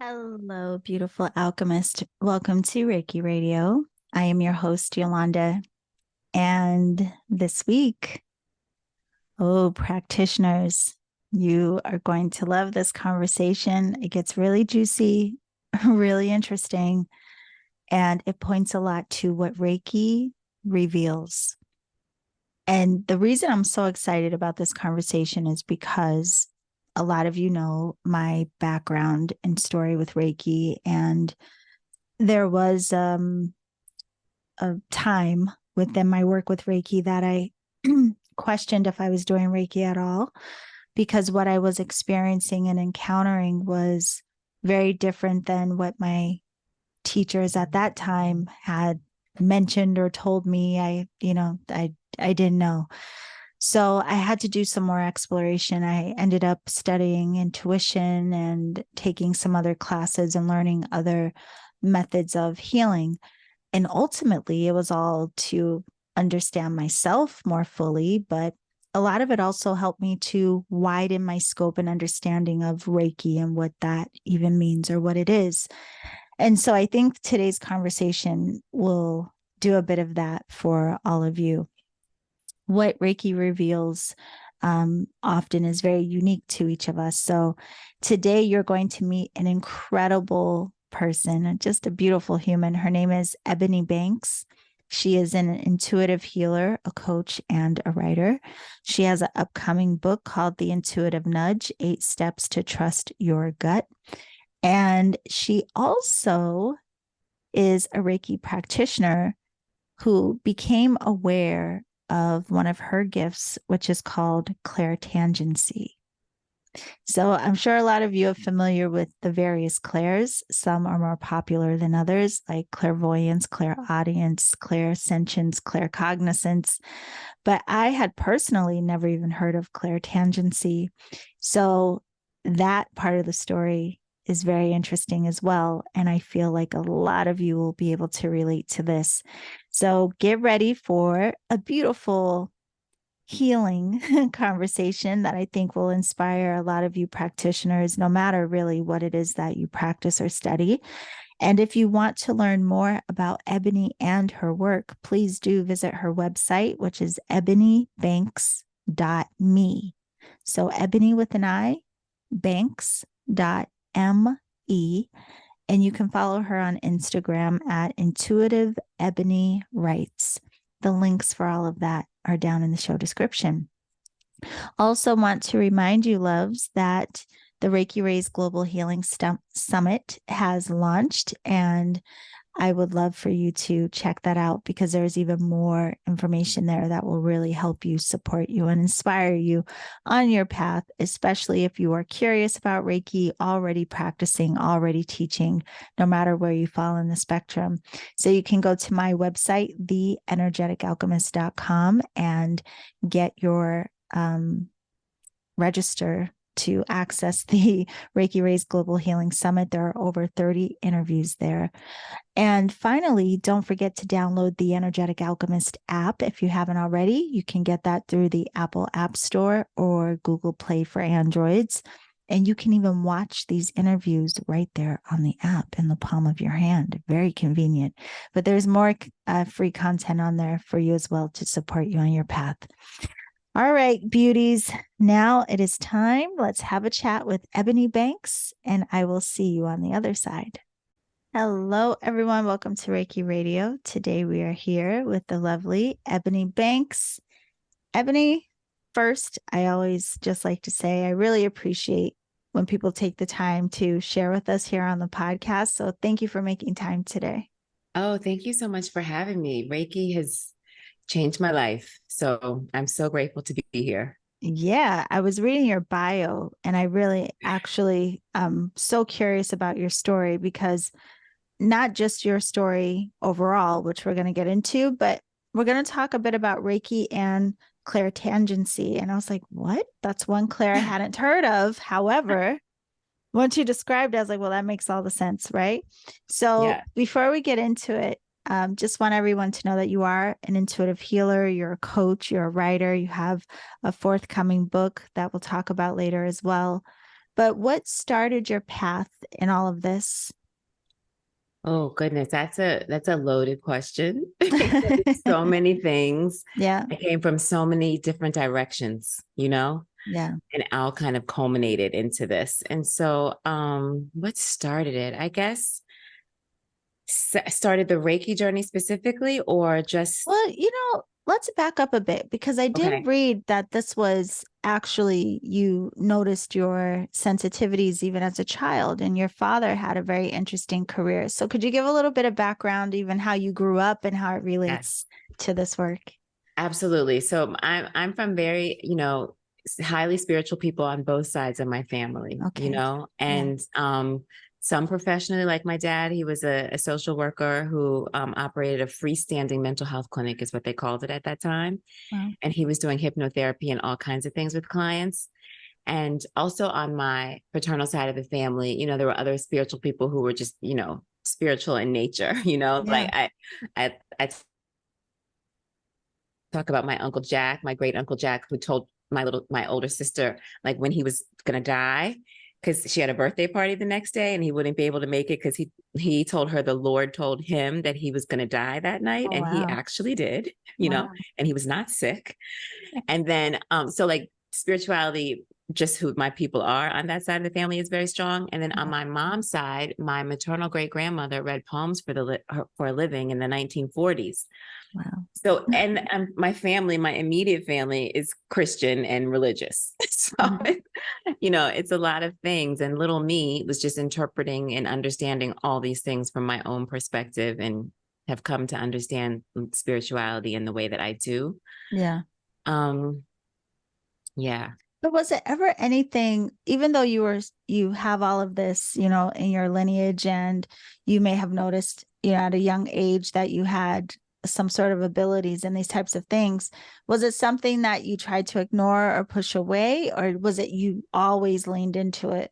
Hello, beautiful alchemist. Welcome to Reiki Radio. I am your host, Yolanda. And this week, practitioners, you are going to love this conversation. It gets really juicy, really interesting, and it points a lot to what Reiki reveals. And the reason I'm so excited about this conversation is because a lot of you know my background and story with Reiki. And there was a time within my work with Reiki that I questioned if I was doing Reiki at all, because what I was experiencing and encountering was very different than what my teachers at that time had mentioned or told me. I didn't know. So I had to do some more exploration. I ended up studying intuition and taking some other classes and learning other methods of healing. And ultimately, it was all to understand myself more fully, but a lot of it also helped me to widen my scope and understanding of Reiki and what that even means or what it is. And so I think today's conversation will do a bit of that for all of you. What Reiki reveals often is very unique to each of us. So today you're going to meet an incredible person, just a beautiful human. Her name is Eboni Banks. She is an intuitive healer, a coach, and a writer. She has an upcoming book called The Intuitive Nudge, 8 Steps to Trust Your Gut. And she also is a Reiki practitioner who became aware of one of her gifts, which is called clairtangency. So I'm sure a lot of you are familiar with the various clairs. Some are more popular than others, like clairvoyance, clairaudience, clairsentience, claircognizance. But I had personally never even heard of clairtangency. So that part of the story is very interesting as well. And I feel like a lot of you will be able to relate to this. So get ready for a beautiful healing conversation that I think will inspire a lot of you practitioners, no matter really what it is that you practice or study. And if you want to learn more about Eboni and her work, please do visit her website, which is ebonibanks.me. So Eboni with an I, banks.me. And you can follow her on Instagram at Intuitive Eboni Writes. The links for all of that are down in the show description. Also want to remind you, loves, that the Reiki Rays Global Healing Summit has launched, and I would love for you to check that out because there's even more information there that will really help you, support you, and inspire you on your path, especially if you are curious about Reiki, already practicing, already teaching, no matter where you fall in the spectrum. So you can go to my website, theenergeticalchemist.com, and get your register to access the Reiki Rays Global Healing Summit. There are over 30 interviews there. And finally, don't forget to download the Energetic Alchemist app. If you haven't already, you can get that through the Apple App Store or Google Play for Androids. And you can even watch these interviews right there on the app in the palm of your hand. Very convenient. But there's more free content on there for you as well to support you on your path. All right, beauties. Now it is time. Let's have a chat with Eboni Banks, and I will see you on the other side. Hello, everyone. Welcome to Reiki Radio. Today we are here with the lovely Eboni Banks. Eboni, first, I always just like to say I really appreciate when people take the time to share with us here on the podcast. So thank you for making time today. Oh, thank you so much for having me. Reiki has changed my life. So I'm so grateful to be here. Yeah, I was reading your bio and I really actually so curious about your story, because not just your story overall, which we're going to get into, but we're going to talk a bit about Reiki and clairtangency. And I was like, what? That's one clair I hadn't heard of. However, once you described it, I was like, well, that makes all the sense, right? So Yeah. before we get into it, just want everyone to know that you are an intuitive healer, you're a coach, you're a writer, you have a forthcoming book that we'll talk about later as well. But what started your path in all of this? Oh goodness, that's a loaded question. It's so many things. Yeah. I came from so many different directions, Yeah. and all kind of culminated into this. And so, what started it? I guess started the Reiki journey specifically, or just Well, let's back up a bit because I did okay. read that this was actually you noticed your sensitivities even as a child, and your father had a very interesting career. So, could you give a little bit of background, even how you grew up and how it Yes, relates to this work? absolutely. So I'm from very, highly spiritual people on both sides of my family, Okay. Yeah. and some professionally, like my dad, he was a social worker who operated a freestanding mental health clinic, is what they called it at that time. Wow. And he was doing hypnotherapy and all kinds of things with clients. And also on my paternal side of the family, there were other spiritual people who were just, spiritual in nature, Yeah. like I talk about my Uncle Jack, my great Uncle Jack, who told my older sister, like when he was gonna die, because she had a birthday party the next day and he wouldn't be able to make it because he told her the Lord told him that he was gonna die that night, Oh, and he wow. actually did, Wow. and he was not sick. And then so like spirituality, just who my people are on that side of the family is very strong. And then on Yeah. my mom's side, my maternal great grandmother read poems for a living in the 1940s. Wow. So, and my family, my immediate family is Christian and religious. So, Mhm. it's a lot of things. And little me was just interpreting and understanding all these things from my own perspective, and have come to understand spirituality in the way that I do. Yeah. Um, yeah. But was it ever anything, even though you have all of this, in your lineage, and you may have noticed, at a young age that you had some sort of abilities and these types of things, was it something that you tried to ignore or push away, or was it you always leaned into it?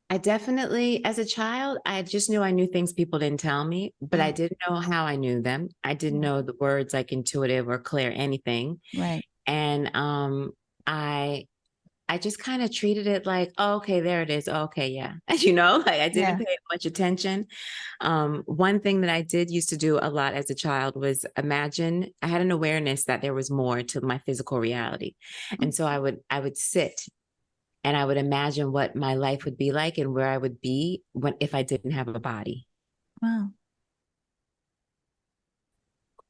I definitely, as a child, I just knew I knew things people didn't tell me, but I Mm, didn't know how I knew them. I didn't yeah. know the words like intuitive or clear anything. Right. And I I just kind of treated it like, oh, okay, there it is. Oh, okay, yeah. Like I didn't Yeah. pay much attention. One thing that I did used to do a lot as a child was imagine. I had an awareness that there was more to my physical reality. Mm, And so I would sit and I would imagine what my life would be like and where I would be if I didn't have a body. wow.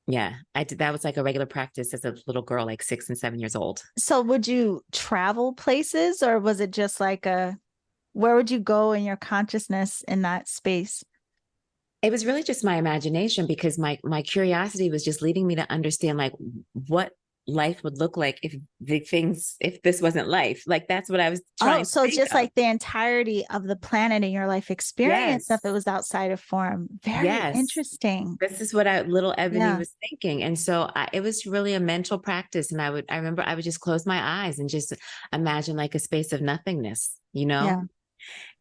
Yeah, I did. That was like a regular practice as a little girl, like 6 and 7 years old. So would you travel places, or was it just like where would you go in your consciousness in that space? It was really just my imagination, because my curiosity was just leading me to understand like what life would look like if this wasn't life. Like that's what I was Oh, trying to so think just of. like the entirety of the planet in your life experience, if it Yes. was outside of form. Very Yes. interesting. This is what little Ebony Yeah. was thinking. And so it was really a mental practice. And I remember I would just close my eyes and just imagine like a space of nothingness, Yeah.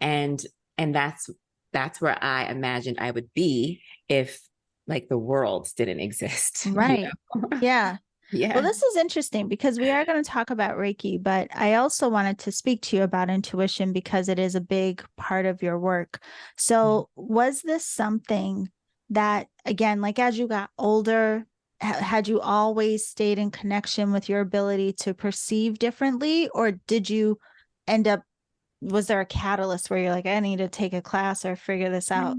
and and that's where I imagined I would be if like the world didn't exist. Right. Yeah. Well, Yeah. this is interesting because we are going to talk about Reiki, but I also wanted to speak to you about intuition because it is a big part of your work. So, was this something that, again, like as you got older, had you always stayed in connection with your ability to perceive differently, or did you end up, was there a catalyst where you're like, I need to take a class or figure this out?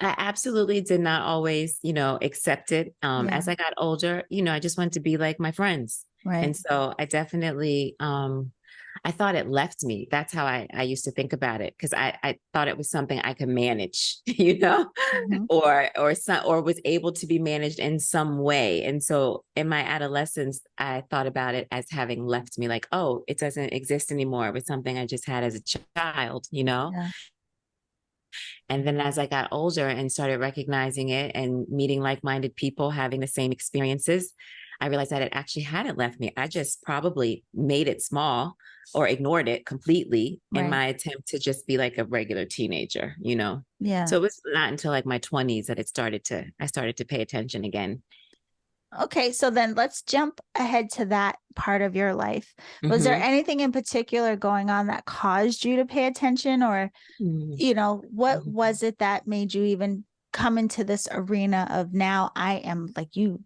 I absolutely did not always, accept it. Yeah. As I got older, I just wanted to be like my friends. Right. And so I definitely, I thought it left me. That's how I used to think about it, because I thought it was something I could manage, Mhm. or was able to be managed in some way. And so in my adolescence, I thought about it as having left me, like, oh, it doesn't exist anymore. It was something I just had as a child. Yeah. And then as I got older and started recognizing it and meeting like-minded people, having the same experiences, I realized that it actually hadn't left me. I just probably made it small or ignored it completely in Right. my attempt to just be like a regular teenager. Yeah. So it was not until like my 20s that I started to pay attention again. Okay, so then let's jump ahead to that part of your life. Was there Hmm. anything in particular going on that caused you to pay attention, or, you know, what Hmm. was it that made you even come into this arena of now I am like you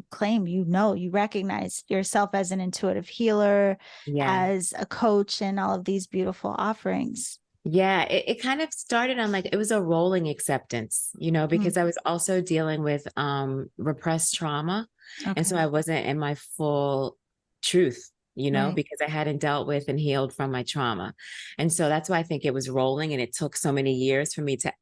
claim, you know, you recognize yourself as an intuitive healer, Yeah. as a coach, and all of these beautiful offerings. Yeah, it kind of started on like it was a rolling acceptance, Mm, because I was also dealing with repressed trauma. And so okay. I wasn't in my full truth, Right. because I hadn't dealt with and healed from my trauma. And so that's why I think it was rolling and it took so many years for me to,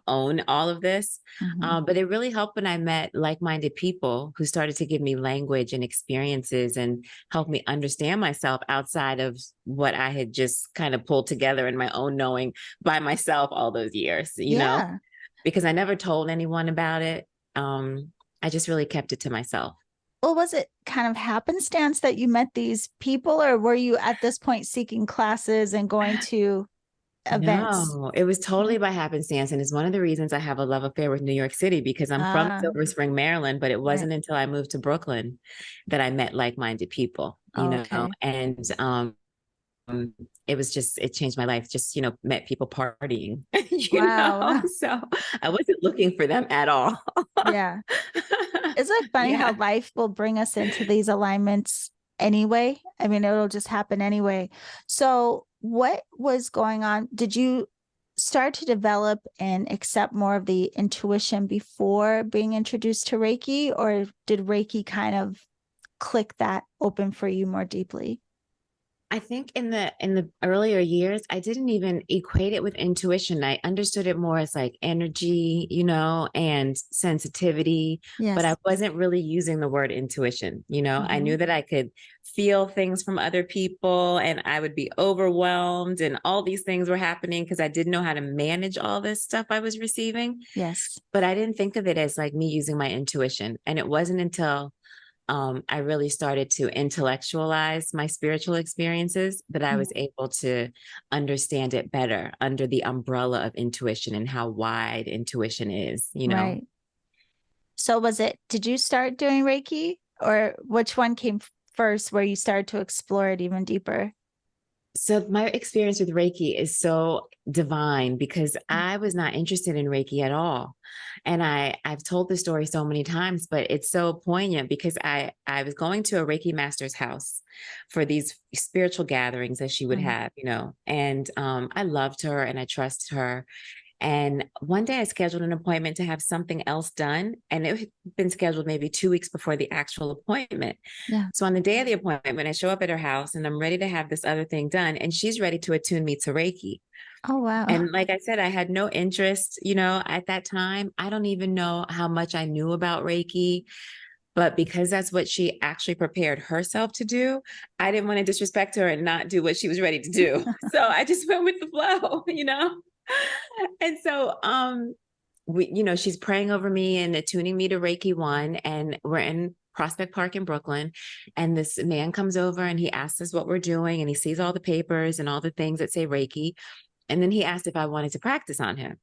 own all of this. Hmm. But it really helped when I met like-minded people who started to give me language and experiences and help me understand myself outside of what I had just kind of pulled together in my own knowing by myself all those years, Yeah. because I never told anyone about it. Um, I just really kept it to myself. Well, was it kind of happenstance that you met these people, or were you at this point seeking classes and going to events? No, it was No. totally by happenstance. And it's one of the reasons I have a love affair with New York City because I'm from Ah, Silver Spring, Maryland, but it right. wasn't until I moved to Brooklyn that I met like-minded people, Okay. and it was just, it changed my life. Just, met people partying, Wow. Wow. so I wasn't looking for them at all. Yeah. Isn't it funny how Yeah. life will bring us into these alignments anyway? I mean, it'll just happen anyway. So, what was going on? Did you start to develop and accept more of the intuition before being introduced to Reiki, or did Reiki kind of click that open for you more deeply? I think in the earlier years, I didn't even equate it with intuition. I understood it more as like energy, and sensitivity, but I Yes. wasn't really using the word intuition. I Hmm. knew that I could feel things from other people and I would be overwhelmed and all these things were happening because I didn't know how to manage all this stuff I was receiving. Yes. But I didn't think of it as like me using my intuition. And it wasn't until I really started to intellectualize my spiritual experiences that I was Mm, able to understand it better under the umbrella of intuition and how wide intuition is. right. So did you start doing Reiki, or which one came first where you started to explore it even deeper? So my experience with Reiki is so divine because Mm, I was not interested in Reiki at all. And I've told this story so many times, but it's so poignant because I was going to a Reiki master's house for these spiritual gatherings that she would mm, have. And I loved her and I trusted her. And one day I scheduled an appointment to have something else done. And it had been scheduled maybe 2 weeks before the actual appointment. yeah. So on the day of the appointment, I show up at her house and I'm ready to have this other thing done. And she's ready to attune me to Reiki. Oh, wow. And like I said, I had no interest, at that time. I don't even know how much I knew about Reiki, but because that's what she actually prepared herself to do, I didn't want to disrespect her and not do what she was ready to do. So I just went with the flow. And so she's praying over me and attuning me to Reiki 1, and we're in Prospect Park in Brooklyn. And this man comes over and he asks us what we're doing, and he sees all the papers and all the things that say Reiki. And then he asked if I wanted to practice on him.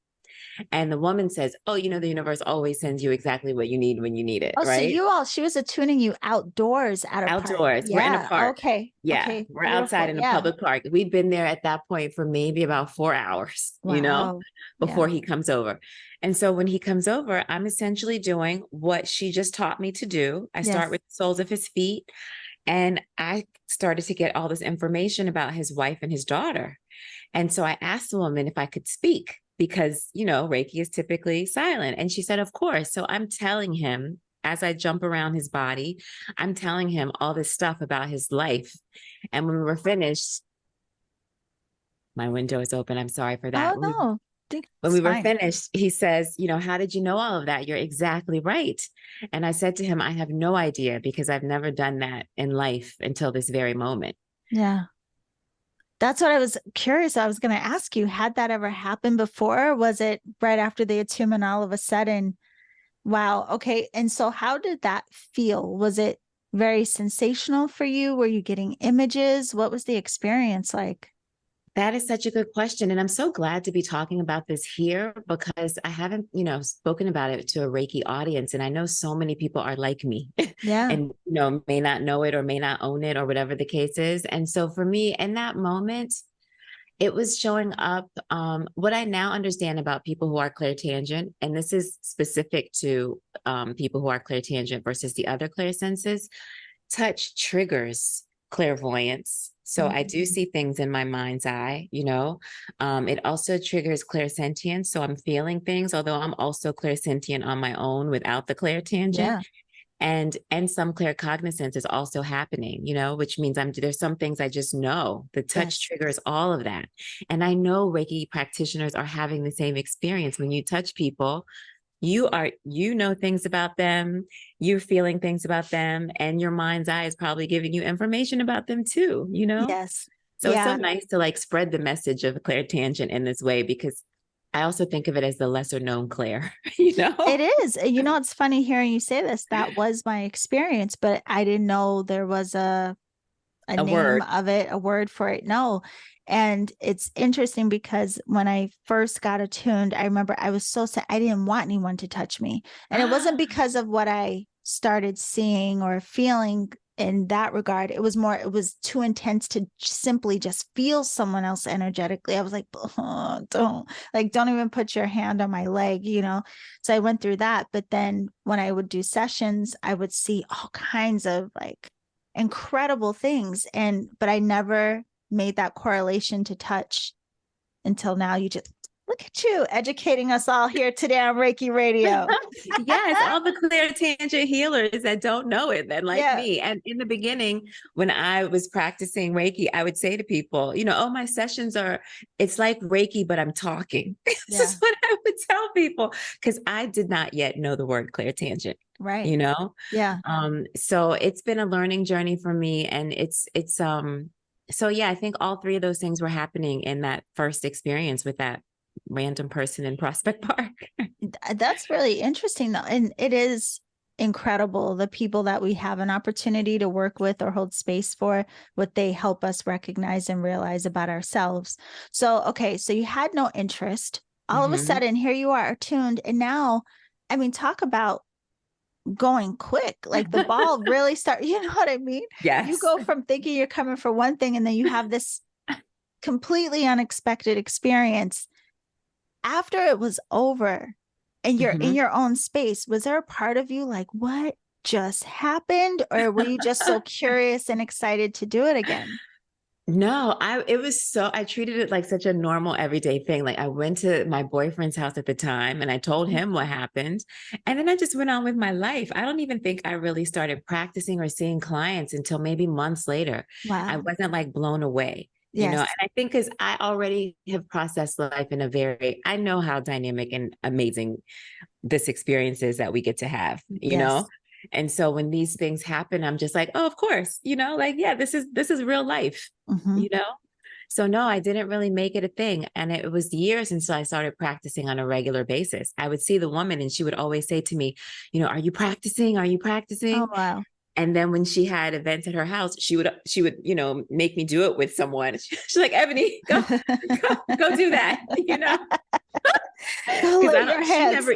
And the woman says, "Oh, the universe always sends you exactly what you need when you need it, Oh, so right?" she was attuning you outdoors at a park. Outdoors. We're in a Yeah. park. Okay. Yeah, Okay. we're outside Beautiful. in a Yeah. public park. We'd been there at that point for maybe about 4 hours, Wow. before Yeah. he comes over. And so when he comes over, I'm essentially doing what she just taught me to do. I start Yes. with the soles of his feet, and I started to get all this information about his wife and his daughter. And so I asked the woman if I could speak because Reiki is typically silent. And she said, "Of course." So I'm telling him as I jump around his body, I'm telling him all this stuff about his life. And when we were finished, my window is open. I'm sorry for that. Oh, When we, no. I think when it's we were fine. finished, he says, "How did you know all of that? You're exactly right." And I said to him, "I have no idea because I've never done that in life until this very moment." Yeah. That's what I was curious. I was going to ask you, had that ever happened before? Was it right after the attunement all of a sudden? Wow. Okay. And so how did that feel? Was it very sensational for you? Were you getting images? What was the experience like? That is such a good question. And I'm so glad to be talking about this here because I haven't, spoken about it to a Reiki audience. And I know so many people are like me Yeah. and, may not know it or may not own it or whatever the case is. And so for me, in that moment, it was showing up. What I now understand about people who are clairtangent, and this is specific to people who are clairtangent versus the other clairsenses, touch triggers clairvoyance. So I do Mhm. see things in my mind's eye. It also triggers clairsentience. So I'm feeling things, although I'm also clairsentient on my own without the clairtangent. Yeah. And some claircognizance is also happening, which means there's some things I just know. The touch Yes. triggers all of that. And I know Reiki practitioners are having the same experience. When you touch people, you know things about them, you're feeling things about them, and your mind's eye is probably giving you information about them too. Yes. So it's so Yeah. nice to like spread the message of clairtangent in this way, because I also think of it as the lesser known clair, you It know? is. It's funny hearing you say this. That was my experience, but I didn't know there was a A name word. of it, a word for it. No. And it's interesting because when I first got attuned, I remember I was so sad. I didn't want anyone to touch me. And it wasn't because of what I started seeing or feeling in that regard. It was too intense to simply just feel someone else energetically. I was like, oh, don't even put your hand on my leg. So I went through that. But then when I would do sessions, I would see all kinds of like incredible things, but I never made that correlation to touch until now. You just look at you educating us all here today on Reiki Radio. Yes, all the clear tangent healers that don't know it, then like Yeah. me. And in the beginning, when I was practicing Reiki, I would say to people, oh, my sessions it's like Reiki, but I'm talking. This is Yeah. what I would tell people because I did not yet know the word clear tangent, Right. you know? Yeah. So it's been a learning journey for me. And so yeah, I think all three of those things were happening in that first experience with that random person in Prospect Park. That's really interesting though. And it is incredible the people that we have an opportunity to work with or hold space for, what they help us recognize and realize about ourselves. So, okay, so you had no interest. All of a Mhm. sudden, here you are attuned. And now, I mean, talk about going quick. Like the ball really start, you know what I mean? You Yes. go from thinking you're coming for one thing and then you have this completely unexpected experience after it was over and you're in Mhm. your own space. Was there a part of you like, what just happened? Or were you just so curious and excited to do it again? No, I treated it like such a normal everyday thing. Like I went to my boyfriend's house at the time and I told him what happened. And then I just went on with my life. I don't even think I really started practicing or seeing clients until maybe months later. I Wow. wasn't like blown away. And Yes. I think because I already have processed life I know how dynamic and amazing this experience is that we get to have. Yes. And so when these things happen, I'm just like, oh, of course, like, yeah, this is real life, Hmm. you know? So no, I didn't really make it a thing. And it was years until I started practicing on a regular basis. I would see the woman and she would always say to me, are you practicing? Are you Oh, practicing? wow. And then when she had events at her house, she would make me do it with someone. She's like, Ebony, go do that. Go Because lay I your don't she hands. never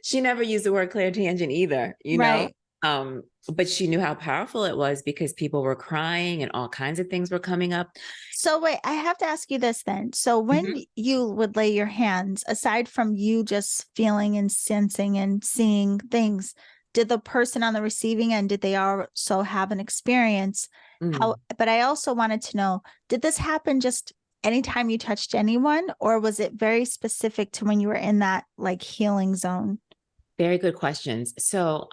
she never used the word clairtangent either. Right. But she knew how powerful it was because people were crying and all kinds of things were coming up. So wait, I have to ask you this then. So when Mhm. you would lay your hands, aside from you just feeling and sensing and seeing things, did the person on the receiving end, did they also have an experience? Mm. But I also wanted to know, did this happen just anytime you touched anyone, or was it very specific to when you were in that like healing zone? Very good questions. So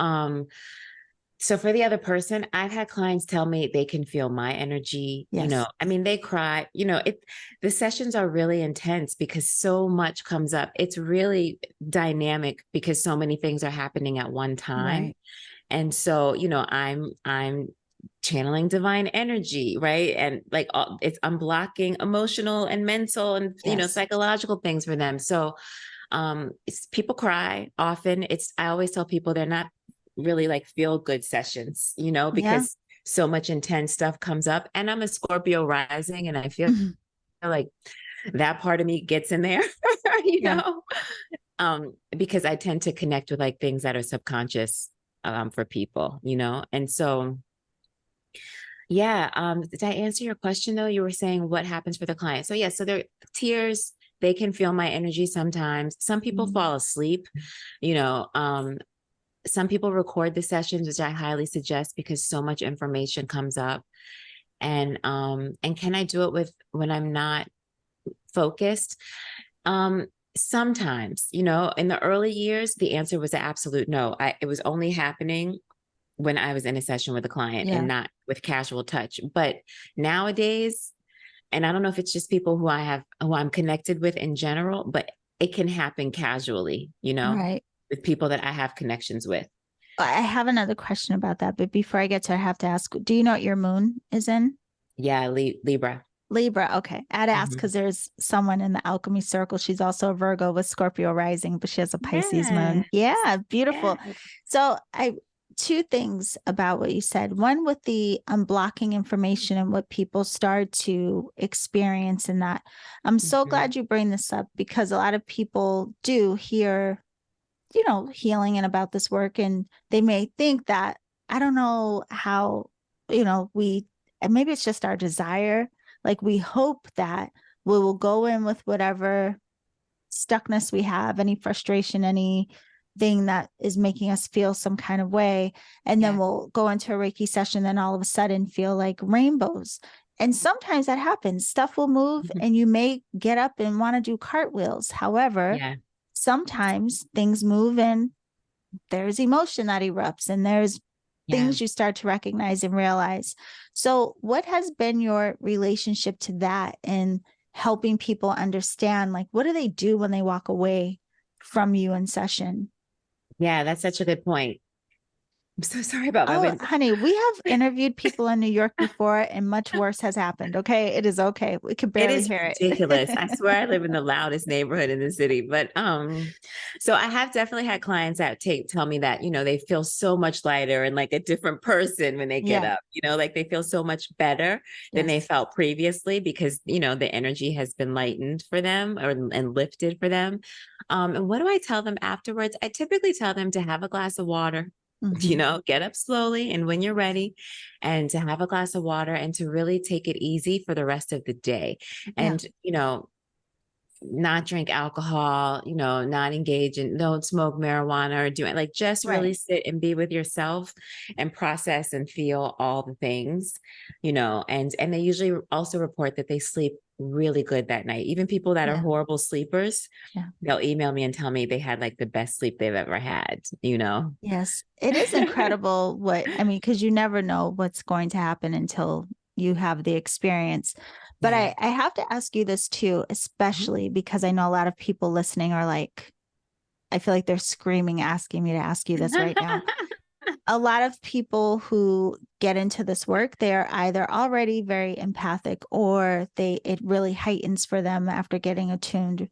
for the other person, I've had clients tell me they can feel my energy. Yes. I mean, they cry. The sessions are really intense because so much comes up. It's really dynamic because so many things are happening at one time. Right. And so, I'm channeling divine energy, right? And like it's unblocking emotional and mental and Yes. psychological things for them. So people cry often. I always tell people they're not really like feel good Yeah. sessions, because so much intense stuff comes up. And I'm a Scorpio rising, and I feel like that part of me gets in there, you Yeah. know, because I tend to connect with like things that are subconscious for people, you know, and so yeah. Did I answer your question though? You were saying what happens for the client. So yeah, so they're tears, they can feel my energy sometimes. Some people Mm. fall asleep, you know. Some people record the sessions, which I highly suggest because so much information comes up. And can I do it with when I'm not focused? Um, Sometimes, you know, in the early years, the answer was an absolute no. It was only happening when I was in a session with a client and Yeah. not with casual touch. But nowadays, and I don't know if it's just people who I'm connected with in general, but it can happen casually, you know, Right. with people that I have connections with. I have another question about that, but before I get to it, I have to ask, do you know what your moon is in? Yeah, Libra. Libra. Okay. I'd ask Mhm. because there's someone in the alchemy circle. She's also a Virgo with Scorpio rising, but she has a Pisces moon. Yes, Yeah, beautiful. yes. So two things about what you said. One with the unblocking information and what people start to experience in that. I'm so Mhm. glad you bring this up because a lot of people do hear, healing and about this work, and they may think that, I don't know how, and maybe it's just our desire. Like we hope that we will go in with whatever stuckness we have, any frustration, anything that is making us feel some kind of way. And then Yeah. we'll go into a Reiki session, then all of a sudden feel like rainbows. And sometimes that happens. Stuff will move Mhm. and you may get up and want to do cartwheels. However, Yeah. sometimes things move and there's emotion that erupts and there's Yeah. things you start to recognize and realize. So, what has been your relationship to that and helping people understand, like, what do they do when they walk away from you in session? Yeah. That's such a good point. I'm so sorry about my Oh, window. honey, we have interviewed people in New York before and much worse has happened. Okay. It is okay. We could It barely is hear ridiculous. I it. swear I live in the loudest neighborhood in the city. But so I have definitely had clients that tell me that, you know, they feel so much lighter and like a different person when they get Yeah. up, you know, like they feel so much better than they Yes. felt previously because, you know, the energy has been lightened for them and lifted for them. And what do I tell them afterwards? I typically tell them to have a glass of water, you Hmm. know, get up slowly and when you're ready and to have a glass of water and to really take it easy for the rest of the day Yeah. and you know not drink alcohol, you know, not engage in, don't smoke marijuana or do it, like just Right. really sit and be with yourself and process and feel all the things, you know, and they usually also report that they sleep really good that night. Even people that are Yeah. horrible sleepers, Yeah. they'll email me and tell me they had like the best sleep they've ever had, you know. Yes, it is incredible because you never know what's going to happen until you have the experience. But Yeah. I have to ask you this too, Mhm. especially because I know a lot of people listening are like, I feel like they're screaming, asking me to ask you this right now. A lot of people who get into this work, they're either already very empathic or it really heightens for them after getting attuned.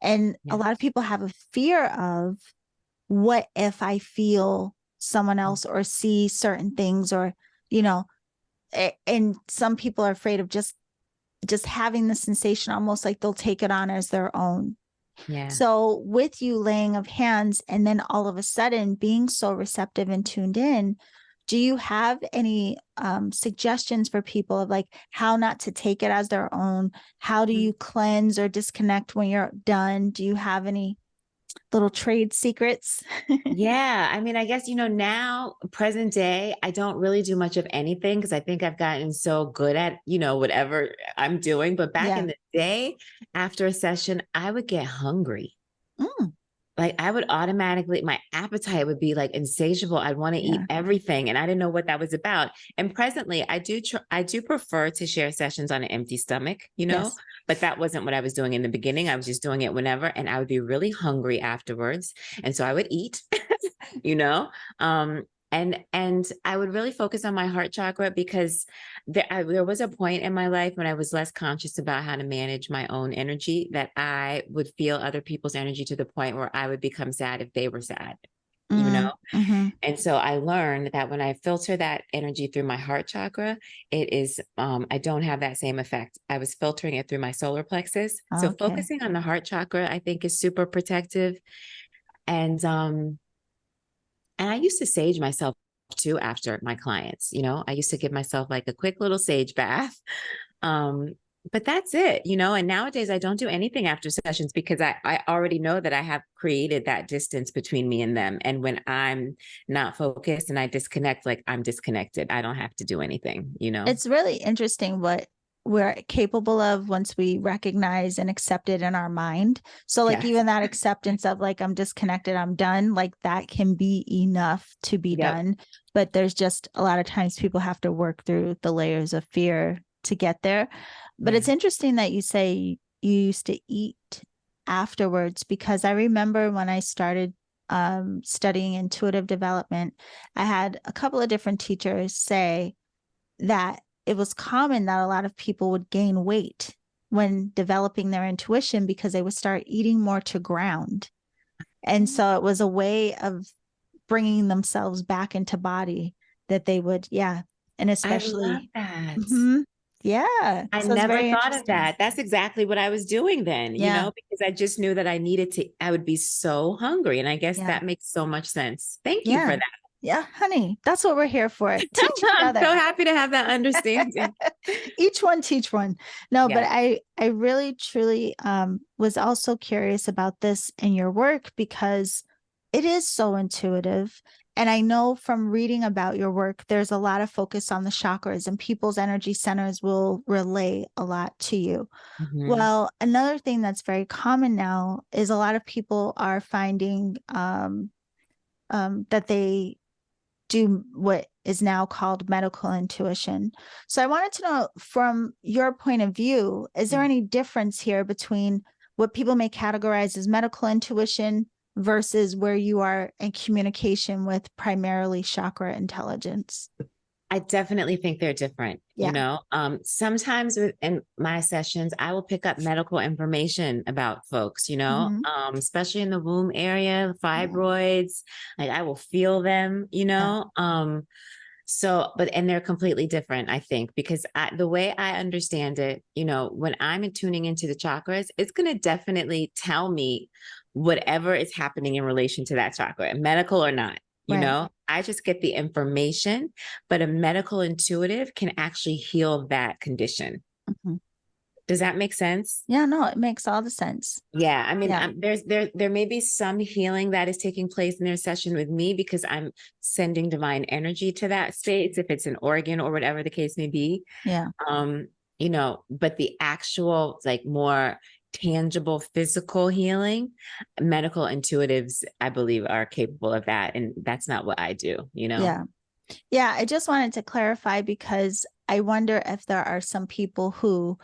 And a Yeah. lot of people have a fear of, what if I feel someone else or see certain things, or, you know, and some people are afraid of just having the sensation, almost like they'll take it on as their own. Yeah. So with you laying of hands and then all of a sudden being so receptive and tuned in, do you have any suggestions for people of like how not to take it as their own? How do you cleanse or disconnect when you're done? Do you have any little trade secrets? Yeah, I mean, I guess, you know, now, present day, I don't really do much of anything because I think I've gotten so good at, you know, whatever I'm doing. But back Yeah. in the day, after a session, I would get hungry. Mm, Like I would automatically, my appetite would be like insatiable. I'd want to eat yeah. everything, and I didn't know what that was about. And presently, I do prefer to share sessions on an empty stomach, you know, Yes. but that wasn't what I was doing in the beginning. I was just doing it whenever, and I would be really hungry afterwards, and so I would eat, you know. Um, and I would really focus on my heart chakra because there was a point in my life when I was less conscious about how to manage my own energy that I would feel other people's energy to the point where I would become sad if they were sad. you know? Mm-hmm. And so I learned that when I filter that energy through my heart chakra, it is, I don't have that same effect. I was filtering it through my solar plexus. So Okay. focusing on the heart chakra, I think is super protective. And I used to sage myself too after my clients, I used to give myself like a quick little sage bath. Um, but that's it, and nowadays I don't do anything after sessions because I already know that I have created that distance between me and them. And when I'm not focused and I disconnect, like I'm disconnected, I don't have to do anything. It's really interesting what we're capable of once we recognize and accept it in our mind. So like Yes. even that acceptance of like I'm disconnected, I'm done, like that can be enough to be Yep. done. But there's just a lot of times people have to work through the layers of fear to get there. But Yeah. it's interesting that you say you used to eat afterwards because I remember when I started studying intuitive development, I had a couple of different teachers say that it was common that a lot of people would gain weight when developing their intuition because they would start eating more to ground. And so it was a way of bringing themselves back into body that they would, yeah. And I love especially, that. mhm, yeah. I So it's never very thought of interesting. that. That's exactly what I was doing then, Yeah. because I just knew that I would be so hungry. And I guess Yeah. that makes so much sense. Thank you for Yeah. that. Yeah, honey, that's what we're here for. Teach each I'm other. so happy to have that understanding. Each one teach one. No, but Yes. I really truly was also curious about this in your work because it is so intuitive. And I know from reading about your work, there's a lot of focus on the chakras and people's energy centers will relay a lot to you. Mhm. Well, another thing that's very common now is a lot of people are finding that they do what is now called medical intuition. So I wanted to know from your point of view, is there any difference here between what people may categorize as medical intuition versus where you are in communication with primarily chakra intelligence? I definitely think they're different. Yeah. Sometimes in my sessions, I will pick up medical information about folks, Mm-hmm. especially in the womb area, Yeah. fibroids, like I will feel them, Yeah. and they're completely different, I think, because the way I understand it, when I'm tuning into the chakras, it's going to definitely tell me whatever is happening in relation to that chakra, medical or not. Right. I just get the information, but a medical intuitive can actually heal that condition. Mm-hmm. Does that make sense? Yeah, no, it makes all the sense. Yeah, I mean, Yeah. there may be some healing that is taking place in their session with me because I'm sending divine energy to that space, if it's an organ or whatever the case may be. Yeah. Um, but the actual like more tangible physical healing, medical intuitives, I believe, are capable of that, and that's not what I do. Yeah. Yeah. I just wanted to clarify because I wonder if there are some people who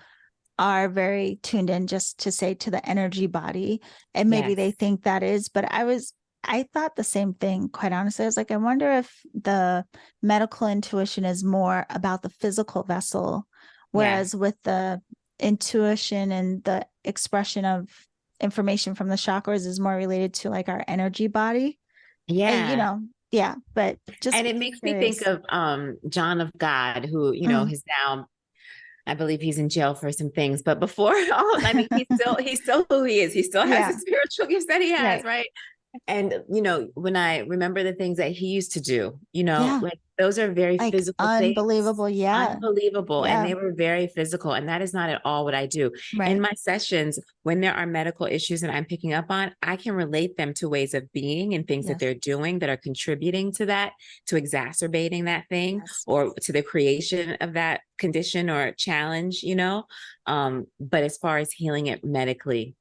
are very tuned in just to say to the energy body. And maybe Yes. they think that is, but I thought the same thing, quite honestly. I was like, I wonder if the medical intuition is more about the physical vessel, Yes. whereas with the intuition and the expression of information from the chakras is more related to like our energy body. And, Yeah. yeah, but just And it makes me think curious. of John of God, who, Mm, has now, I believe he's in jail for some things, but before all, I mean, he's still who he is. He still has the yeah, spiritual gifts that he has, right. right? And, when I remember the things that he used to do, Yeah, like those are very like physical things, unbelievable. Yeah, unbelievable. And yeah, they were very physical. And that is not at all what I do. In right. my sessions, when there are medical issues that I'm picking up on, I can relate them to ways of being and things that Yes, they're doing that are contributing to that, to exacerbating that thing yes. or to the creation of that condition or challenge. But as far as healing it medically,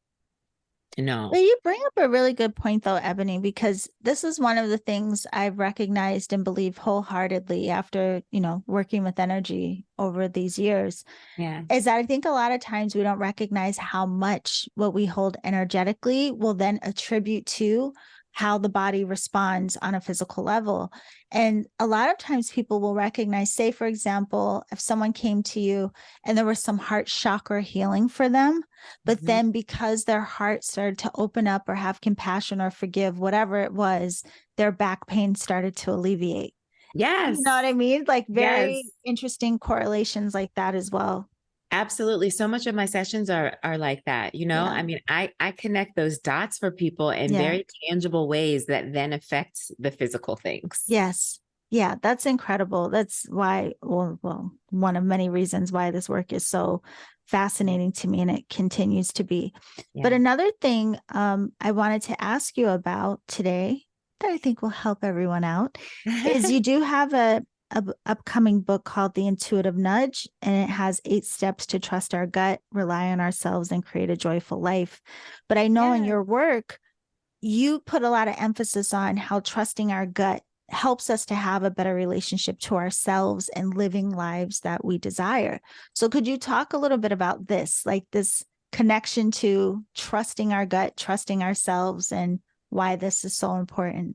But no. you bring up a really good point, though, Ebony, because this is one of the things I've recognized and believe wholeheartedly after, working with energy over these years, Yeah. is that I think a lot of times we don't recognize how much what we hold energetically will then attribute to how the body responds on a physical level. And a lot of times people will recognize, say, for example, if someone came to you and there was some heart chakra healing for them, but Mhm. then because their heart started to open up or have compassion or forgive, whatever it was, their back pain started to alleviate. You know what Yes. I mean? Like Yes. very interesting correlations like that as well. Absolutely. So much of my sessions are like that, you know? Yeah. I mean, I connect those dots for people in Yeah. very tangible ways that then affect the physical things. Yes. Yeah, that's incredible. That's why, one of many reasons why this work is so fascinating to me and it continues to be. But Yeah. another thing I wanted to ask you about today that I think will help everyone out is you do have a upcoming book called The Intuitive Nudge, and it has 8 steps to trust our gut, rely on ourselves, and create a joyful life. But I know in Yeah. your work, you put a lot of emphasis on how trusting our gut helps us to have a better relationship to ourselves and living lives that we desire. So, could you talk a little bit about this, like this connection to trusting our gut, trusting ourselves, and why this is so important?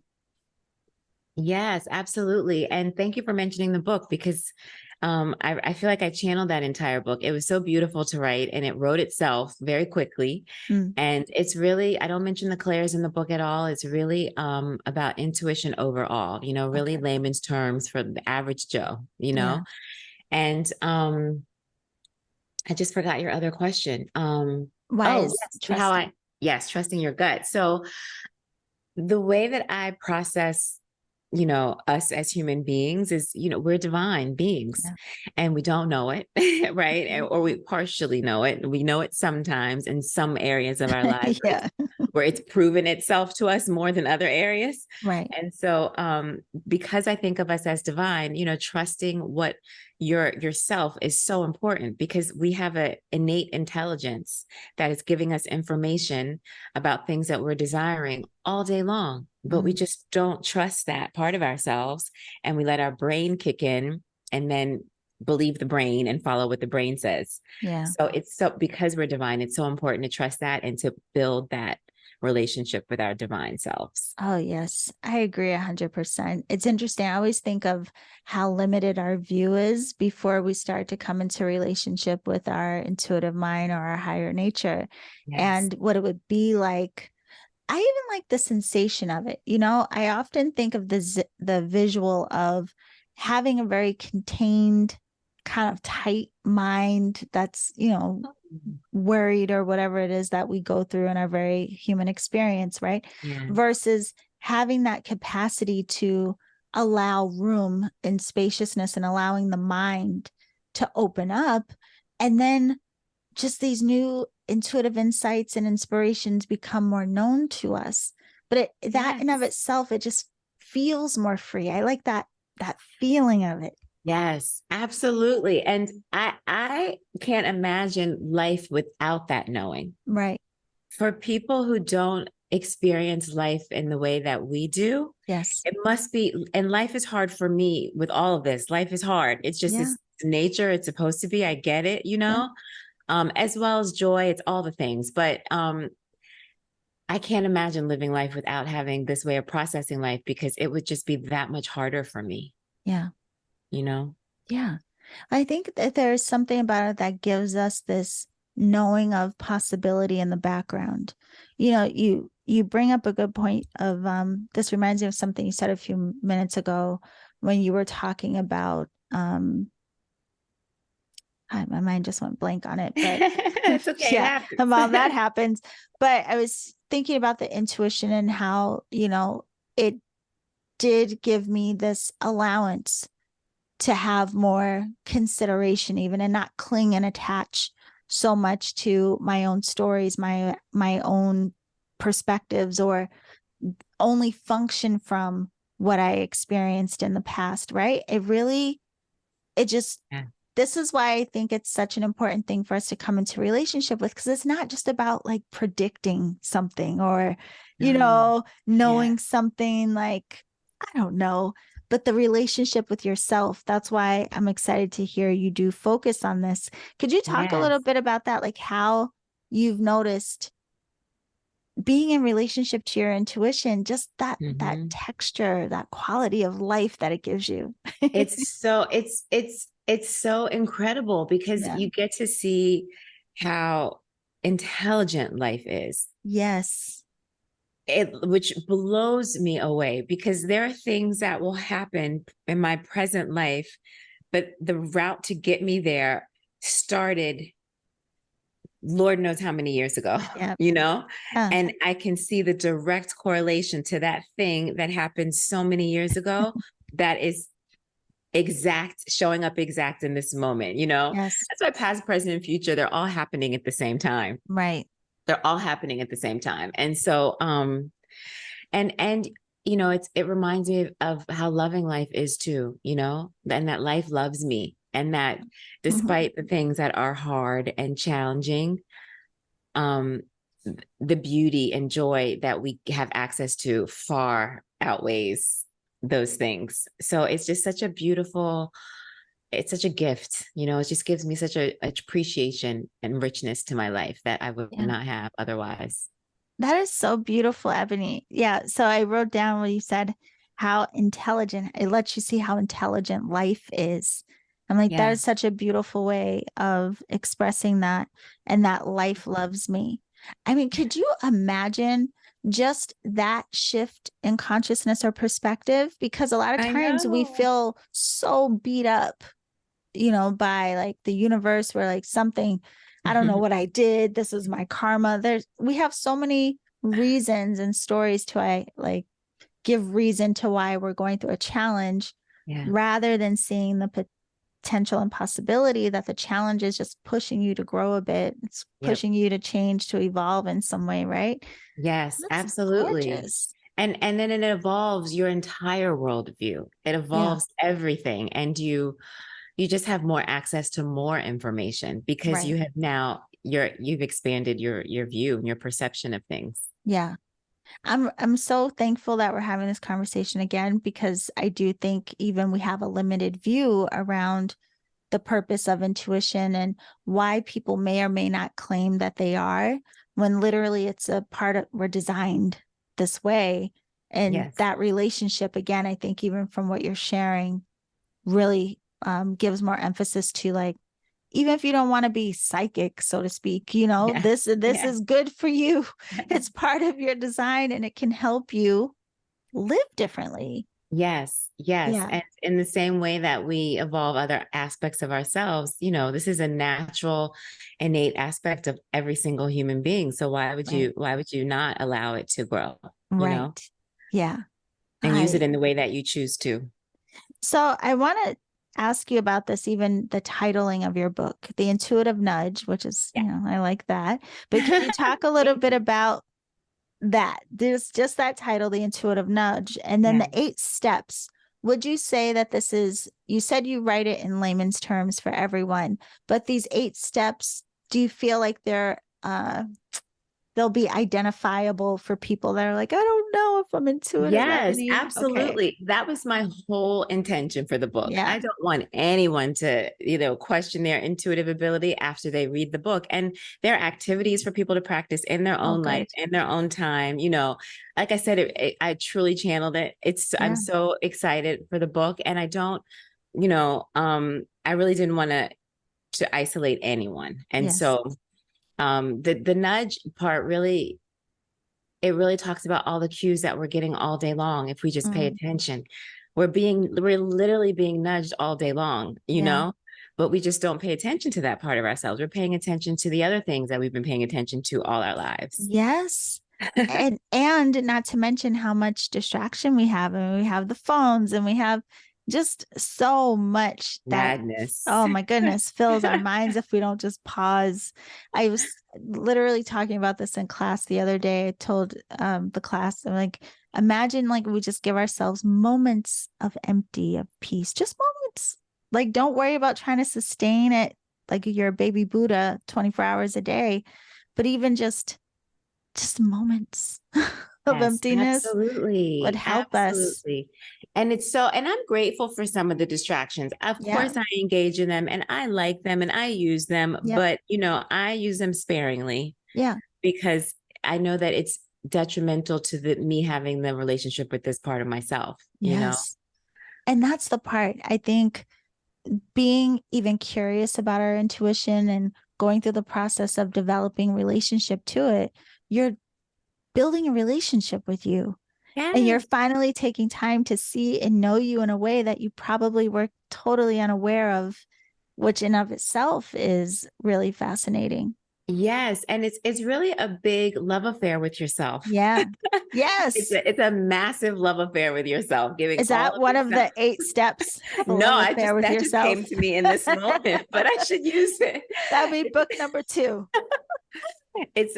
Yes, absolutely. And thank you for mentioning the book because I feel like I channeled that entire book. It was so beautiful to write and it wrote itself very quickly. Mm, And it's really, I don't mention the clairs in the book at all. It's really about intuition overall, you know, really okay. layman's terms for the average Joe, you Yeah. know. And I just forgot your other question. Why Oh, is yes, how trusting? yes, trusting your gut. So the way that I process, you know, us as human beings is, you know, we're divine beings Yeah. and we don't know it, right? Or we partially know it. We know it sometimes in some areas of our lives Yeah. where it's proven itself to us more than other areas. Right. And so because I think of us as divine, you know, trusting what yourself is so important because we have an innate intelligence that is giving us information about things that we're desiring all day long, but we Mm, just don't trust that part of ourselves and we let our brain kick in and then believe the brain and follow what the brain says. yeah. So it's so because we're divine, it's so important to trust that and to build that relationship with our divine selves. Oh, yes, I agree 100%. It's interesting. I always think of how limited our view is before we start to come into relationship with our intuitive mind or our higher nature Yes. and what it would be like. I even like the sensation of it. You know, I often think of the visual of having a very contained, kind of tight mind that's, worried or whatever it is that we go through in our very human experience, right? Yeah. Versus having that capacity to allow room and spaciousness and allowing the mind to open up. And then just these new intuitive insights and inspirations become more known to us. But that in of Yes. itself, it just feels more free. I like that feeling of it. Yes, absolutely. And I can't imagine life without that knowing. Right. For people who don't experience life in the way that we do, Yes. it must be, and life is hard for me with all of this. Life is hard. It's just Yeah. this nature. It's supposed to be. I get it, you Yeah. know, as well as joy. It's all the things. But I can't imagine living life without having this way of processing life because it would just be that much harder for me, Yeah. you know? Yeah. I think that there's something about it that gives us this knowing of possibility in the background. You bring up a good point of this reminds me of something you said a few minutes ago when you were talking about my mind just went blank on it, but It's okay. It yeah, happens. while that happens. But I was thinking about the intuition and how, it did give me this allowance to have more consideration even and not cling and attach so much to my own stories, my own perspectives, or only function from what I experienced in the past, right? It just Yeah. this is why I think it's such an important thing for us to come into relationship with, because it's not just about like predicting something or, No. Yeah. knowing something like, I don't know, but the relationship with yourself. That's why I'm excited to hear you do focus on this. Could you talk a little Yes. bit about that? Like how you've noticed being in relationship to your intuition, just that Mhm. texture, that quality of life that it gives you. It's so incredible because Yeah. you get to see how intelligent life is. Yes. Which blows me away because there are things that will happen in my present life, but the route to get me there started Lord knows how many years ago, Yeah. you know? Yeah. And I can see the direct correlation to that thing that happened so many years ago that is exact, showing up exact in this moment, you know? Yes. That's why past, present, and future, they're all happening at the same time. Right. They're all happening at the same time. And so, and you know, it reminds me of how loving life is too, you know, and that life loves me, and that Mhm. despite the things that are hard and challenging, um the beauty and joy that we have access to far outweighs those things. So it's just such a beautiful, it's such a gift, you know, it just gives me such a appreciation and richness to my life that I would Yeah. not have otherwise. That is so beautiful, Ebony. Yeah. So I wrote down what you said, how intelligent, it lets you see how intelligent life is. I'm like, that Yeah, is such a beautiful way of expressing that, and that life loves me. I mean, could you imagine just that shift in consciousness or perspective? Because a lot of I times we know. feel so beat up, by like the universe, where like something, I don't know what I did. This is my karma. We have so many reasons and stories to give reason to why we're going through a challenge, Yeah. rather than seeing the potential and possibility that the challenge is just pushing you to grow a bit. It's Yep. pushing you to change, to evolve in some way, right? Yes, That's absolutely. gorgeous. And then it evolves your entire worldview. It Yeah, evolves everything. And you just have more access to more information because right. you have now you've expanded your view and your perception of things. Yeah. I'm so thankful that we're having this conversation again, because I do think even we have a limited view around the purpose of intuition and why people may or may not claim that they are, when literally it's a part of, we're designed this way. And Yes. that relationship, again, I think even from what you're sharing, really gives more emphasis to like, even if you don't want to be psychic, so to speak, Yeah. this Yeah. is good for you. It's part of your design, and it can help you live differently. Yes, yes. Yeah, And in the same way that we evolve other aspects of ourselves, you know, this is a natural, innate aspect of every single human being. So right. why would you not allow it to grow, you know, Right. Yeah. and use it I in the way that you choose to? So I want to ask you about this, even the titling of your book, The Intuitive Nudge, which is, I like that. But can you talk a little Thank bit you. about that? There's just that title, The Intuitive Nudge, and then Yeah. the 8 steps. Would you say that this is, you said you write it in layman's terms for everyone, but these 8 steps, do you feel like they'll be identifiable for people that are like, I don't know if I'm intuitive, Yes, Ebony? Okay. absolutely. That was my whole intention for the book. Yeah. I don't want anyone to, you know, question their intuitive ability after they read the book. And there are activities for people to practice in their Oh, own life, good. in their own time. You know, like I said, I truly channeled it. I'm Yeah. so excited for the book, and I don't, you know, I really didn't want to isolate anyone. And Yes. so, the nudge part really, it really talks about all the cues that we're getting all day long if we just pay Mm, attention. We're literally being nudged all day long, you yeah. know, but we just don't pay attention to that part of ourselves. We're paying attention to the other things that we've been paying attention to all our lives. Yes. And not to mention how much distraction we have. And we have the phones, and we have just so much that, Madness. oh my goodness, fills our minds if we don't just pause. I was literally talking about this in class the other day. I told the class, I'm like, imagine like we just give ourselves moments of empty, of peace, just moments. Like, don't worry about trying to sustain it like you're a baby Buddha 24 hours a day, but even just moments of Yes, emptiness would absolutely. help us. Absolutely. And it's so, and I'm grateful for some of the distractions. Of Yeah. course, I engage in them and I like them and I use them, Yep. but you know, I use them sparingly Yeah. because I know that it's detrimental to me having the relationship with this part of myself, you know? Yes. And that's the part. I think being even curious about our intuition and going through the process of developing relationship to it, you're building a relationship with you. And you're Yes. finally taking time to see and know you in a way that you probably were totally unaware of, which in of itself is really fascinating. Yes. And it's really a big love affair with yourself. Yeah. It's Yes. a massive love affair with yourself, giving Is all that of one of yourself. the 8 steps of a No, love I affair just with that just came yourself? to me in this moment, but I should use it. That'd be book number 2. It's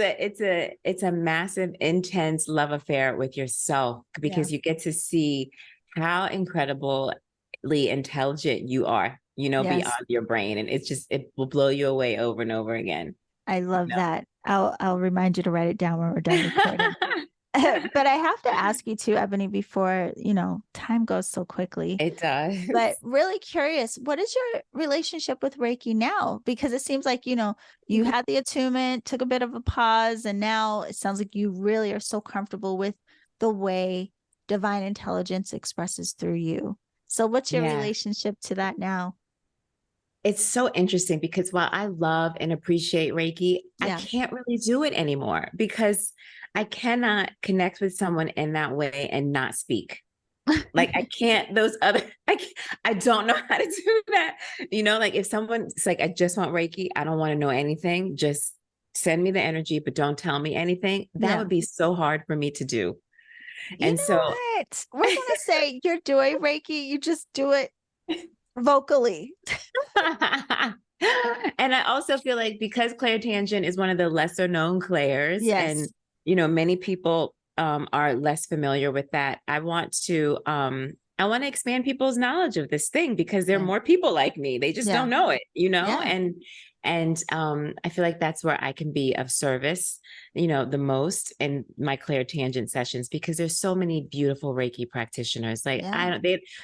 a massive, intense love affair with yourself Yeah. because you get to see how incredibly intelligent you are, beyond Yes. your brain. And it will blow you away over and over again. I love You that. I'll remind you to write it down when we're done recording. know? But I have to ask you too, Ebony, before, time goes so quickly. It But does. really curious, what is your relationship with Reiki now? Because it seems like, you had the attunement, took a bit of a pause, and now it sounds like you really are so comfortable with the way divine intelligence expresses through you. So what's your Yeah. relationship to that now? It's so interesting because while I love and appreciate Reiki, I Yeah. can't really do it anymore because I cannot connect with someone in that way and not speak. Like I can't, I don't know how to do that. Like if someone's like, I just want Reiki, I don't want to know anything. Just send me the energy, but don't tell me anything. That Yeah. would be so hard for me to do. You And know so what? We're going to say you're doing Reiki, you just do it vocally. and I also feel like because clairtangent is one of the lesser known clairs, and Yes. many people are less familiar with that. I want to expand people's knowledge of this thing because there are Yeah. more people like me. They just Yeah. don't know it. Yeah. And I feel like that's where I can be of service, the most in my clairtangent sessions because there's so many beautiful Reiki practitioners. Like Yeah.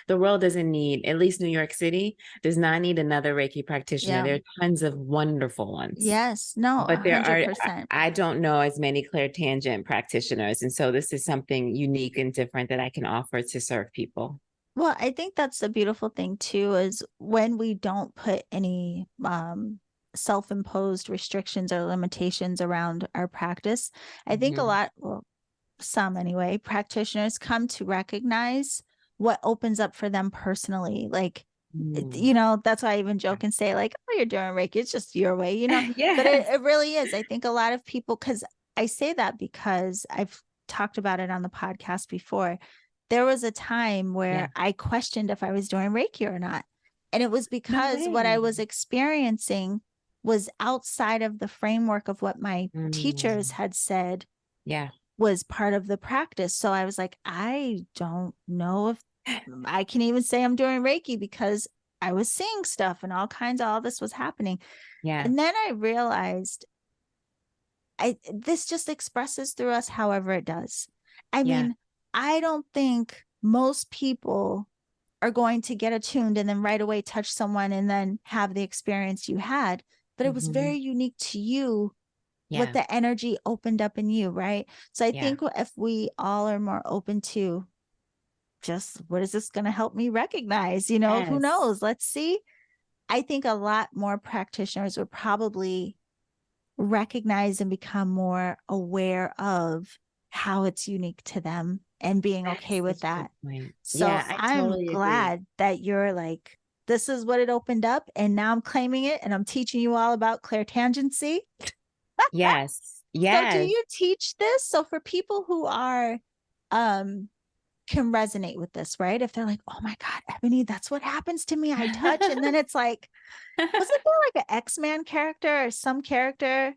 the world doesn't need, at least New York City does not need another Reiki practitioner. Yeah. There are tons of wonderful ones, Yes. No, but there are, 100%. I don't know as many clairtangent practitioners. And so this is something unique and different that I can offer to serve people. Well, I think that's the beautiful thing too, is when we don't put any self-imposed restrictions or limitations around our practice. I think a Mhm. lot, well, some anyway, practitioners come to recognize what opens up for them personally. Like, Mm. that's why I even joke and say, like, oh, you're doing Reiki, it's just your way. But it, Yes. it really is. I think a lot of people, because I say that because I've talked about it on the podcast before. There was a time Yeah. where I questioned if I was doing Reiki or not. And it was No because what I way. was experiencing was outside of the framework of what my teachers Mm. had said Yeah. was part of the practice. So I was like, I don't know if I can even say I'm doing Reiki because I was seeing stuff and all this was happening. Yeah. And then I realized this just expresses through us however it does. I Yeah. mean, I don't think most people are going to get attuned and then right away touch someone and then have the experience you had, but it was very Mhm. unique to you what Yeah. the energy opened up in you, right? So I Yeah. think if we all are more open to just what is this going to help me recognize, who Yes. knows? Let's see. I think a lot more practitioners would probably recognize and become more aware of how it's unique to them and being okay That's with such a good that. point. So Yeah, I I'm totally agree. glad that you're like, this is what it opened up. And now I'm claiming it and I'm teaching you all about clairtangency. Yes. So do Yes. you teach this? So for people who are um can resonate with this, right? If they're like, oh my God, Ebony, that's what happens to me. I touch. And then it's like, wasn't there like an X-Man character or some character?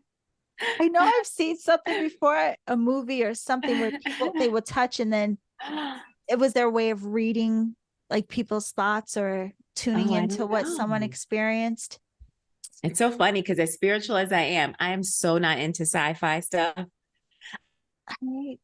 I know I've seen something before, a movie or something where people they would touch and then it was their way of reading like people's thoughts or tuning Oh, I into don't what someone know. experienced. It's so funny because as spiritual as I am so not into sci-fi stuff. I,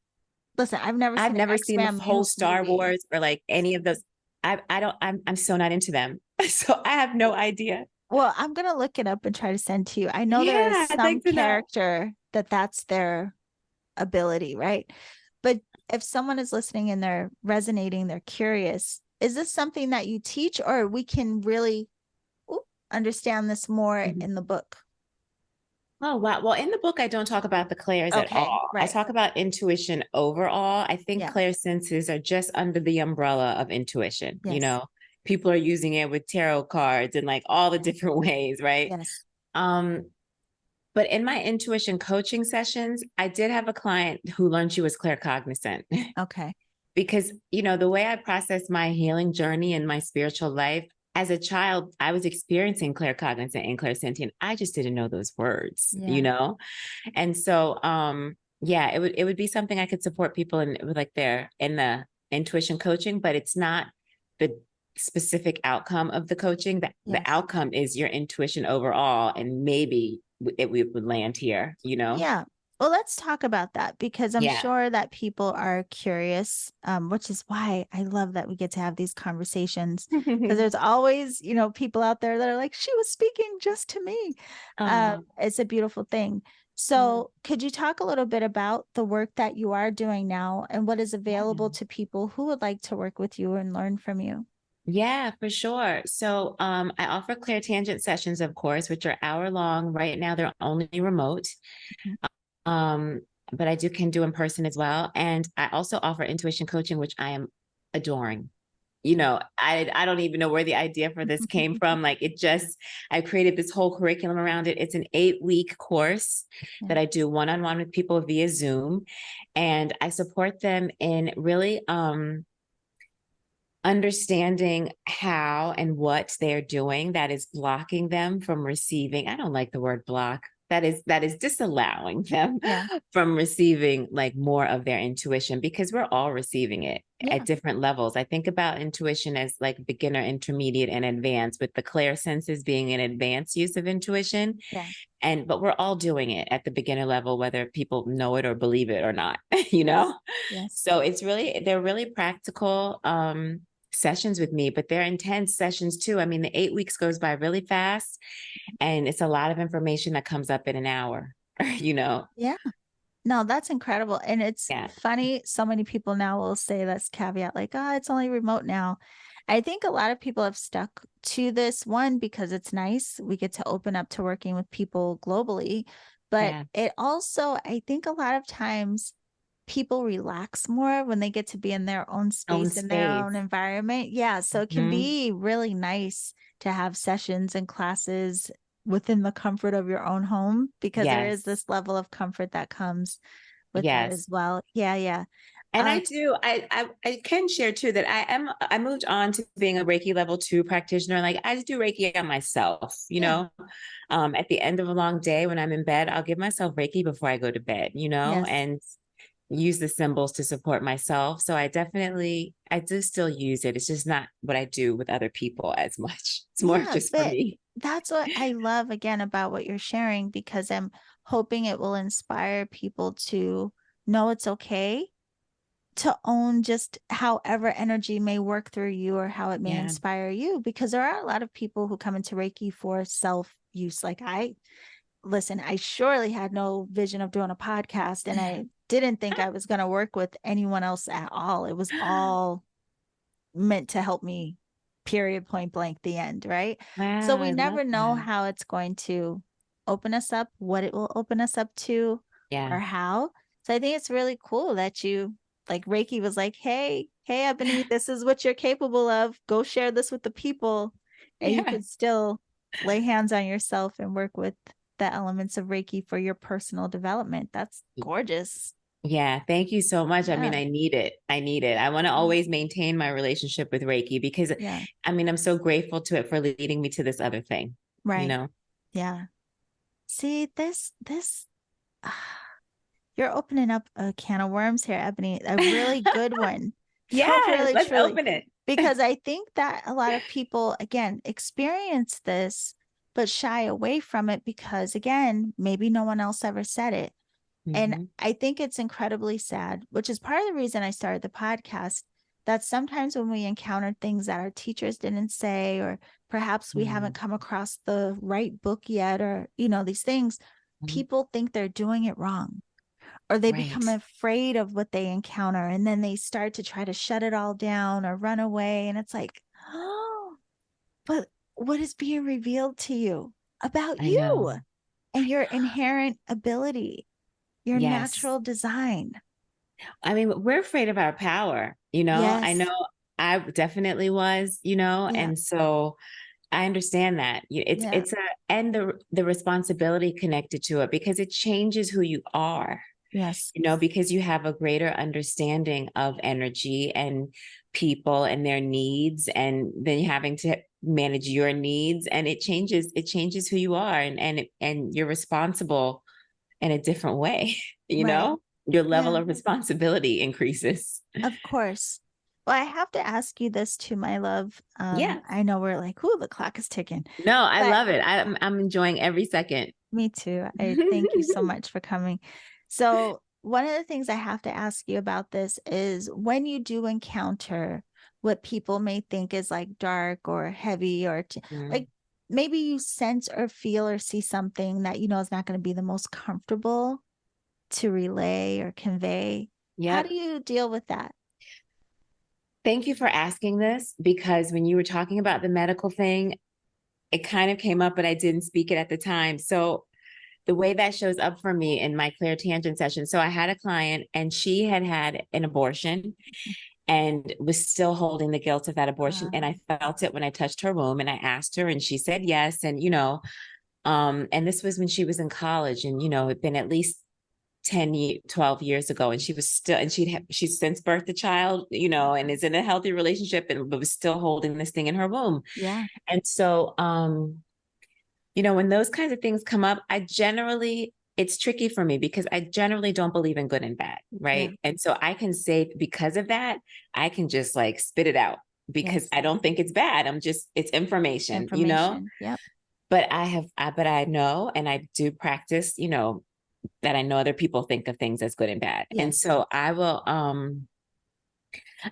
listen, I've never I've seen an never seen the X-Men whole Star movie. Wars or like any of those. I don't, I'm so not into them. So I have no idea. Well, I'm gonna look it up and try to send to you. I know there is Yeah, I'd some like to know. character that's their ability, right? But if someone is listening and they're resonating, they're curious, is this something that you teach, or we can really understand this more Mhm. in the book? Oh, wow. Well, in the book, I don't talk about the clairs at Okay, all. I right. talk about intuition overall. I think Yeah. clair senses are just under the umbrella of intuition. Yes. People are using it with tarot cards and like all the Yeah. different ways, right? Yes. Um, but in my intuition coaching sessions, I did have a client who learned she was claircognizant Okay. because, the way I process my healing journey and my spiritual life, as a child, I was experiencing claircognizant and clairsentient. I just didn't know those words. Yeah. And so, yeah, it would be something I could support people in with like their in the intuition coaching, but it's not the specific outcome of the coaching. The Yes. outcome is your intuition overall, and maybe we would land here. Yeah. Well, let's talk about that because I'm Yeah. sure that people are curious, which is why I love that we get to have these conversations because there's always, people out there that are like, she was speaking just to me. Oh, It's a beautiful thing. oh, So, could you talk a little bit about the work that you are doing now and what is available yeah. to people who would like to work with you and learn from you? Yeah, for sure. So I offer clairtangent sessions, of course, which are hour long. Right now, they're only remote. Mhm. Um, but I can do in person as well. And I also offer intuition coaching, which I am adoring. I don't even know where the idea for this came from. Like I created this whole curriculum around it. It's an 8-week course Yeah. that I do one-on-one with people via Zoom. And I support them in really understanding how and what they're doing that is blocking them from receiving. I don't like the word block. That is disallowing them Yeah. from receiving like more of their intuition, because we're all receiving it at Yeah. different levels. I think about intuition as like beginner, intermediate, and advanced, with the clair senses being an advanced use of intuition. Yeah. But we're all doing it at the beginner level, whether people know it or believe it or not, you know? Yes. So they're really practical sessions with me, but they're intense sessions too. I mean, the 8 weeks goes by really fast, and it's a lot of information that comes up in an hour, you know? Yeah. No, that's incredible. And it's Yeah. funny. So many people now will say this caveat, like, oh, it's only remote now. I think a lot of people have stuck to this one because it's nice. We get to open up to working with people globally. But Yeah. it also, I think a lot of times people relax more when they get to be in their own Own space, in their own space. environment. Yeah. So it can Mhm. be really nice to have sessions and classes within the comfort of your own home because there is Yes. this level of comfort that comes with that Yes. as well. Yeah. Yeah. And I Um, do, I can share too that I moved on to being a Reiki level 2 practitioner. Like I just do Reiki on myself, yeah. at the end of a long day when I'm in bed, I'll give myself Reiki before I go to bed, Yes. and use the symbols to support myself. So I do still use it. It's just not what I do with other people as much. It's more Yeah. just for But me. that's what I love again about what you're sharing because I'm hoping it will inspire people to know it's okay to own just however energy may work through you or how it may Yeah. inspire you because there are a lot of people who come into Reiki for self use. Like listen, I surely had no vision of doing a podcast and I didn't think I was going to work with anyone else at all. It was all meant to help me, period, point blank, the end, right? So Wow, we I love never know that. how it's going to open us up, what it will open us up to, Yeah. or how. So I think it's really cool that you, like Reiki was like, hey, Ebony, this is what you're capable of. Go share this with the people. And you Yeah. could still lay hands on yourself and work with the elements of Reiki for your personal development. That's gorgeous. Yeah, thank you so much. I mean, Yeah. I need it. I need it. I want to Yeah. always maintain my relationship with Reiki because Yeah. I mean, I'm so grateful to it for leading me to this other thing, you Right. know? Yeah. See, this you're opening up a can of worms here, Ebony. A really good one. No, Yes, really, let's truly. open it. Because I think that a lot of people, again, experience this, but shy away from it because, again, maybe no one else ever said it. And Mhm. I think it's incredibly sad, which is part of the reason I started the podcast. That sometimes when we encounter things that our teachers didn't say, or perhaps we haven't Mhm. come across the right book yet, or, these things, Mhm. people think they're doing it wrong. or they Right. become afraid of what they encounter. And then they start to try to shut it all down or run away. And it's like, oh, but what is being revealed to you about I you know. and your inherent ability, your Yes. natural design? I mean, we're afraid of our power, you know? I know Yes. I definitely was, you know, Yeah. and so I understand that. Yeah. It's a and the responsibility connected to it because it changes who you are, Yes. you know, because you have a greater understanding of energy and people and their needs, and then having to manage your needs, and it changes who you are, and you're responsible in a different way, you Right. know? Your level Yeah. of responsibility increases. Of course. Well, I have to ask you this too, my love. Yeah. I know we're like, ooh, the clock is ticking, No, I but love it. I'm enjoying every second. me too. I thank you so much for coming. So, one of the things I have to ask you about this is when you do encounter what people may think is like dark or heavy or Mm, like maybe you sense or feel or see something that you know is not going to be the most comfortable to relay or convey. How yep. do you deal with that? Thank you for asking this because when you were talking about the medical thing, it kind of came up, but I didn't speak it at the time. So the way that shows up for me in my clairtangent session. So I had a client and she had had an abortion and was still holding the guilt of that abortion. And I felt it when I touched her womb and I asked her and she said yes. And, you know, and this was when she was in college and, you know, it'd been at least 12 years ago. And she was still, and she's since birthed a child, you know, and is in a healthy relationship and was still holding this thing in her womb. Yeah. And so, you know, when those kinds of things come up, it's tricky for me because I generally don't believe in good and bad. Yeah. Right. And so I can say, because of that, I can just like spit it out because Yes. I don't think it's bad. It's information, you know, Information. Yep. but I know, and I do practice, you know, that I know other people think of things as good and bad. And Yes. so I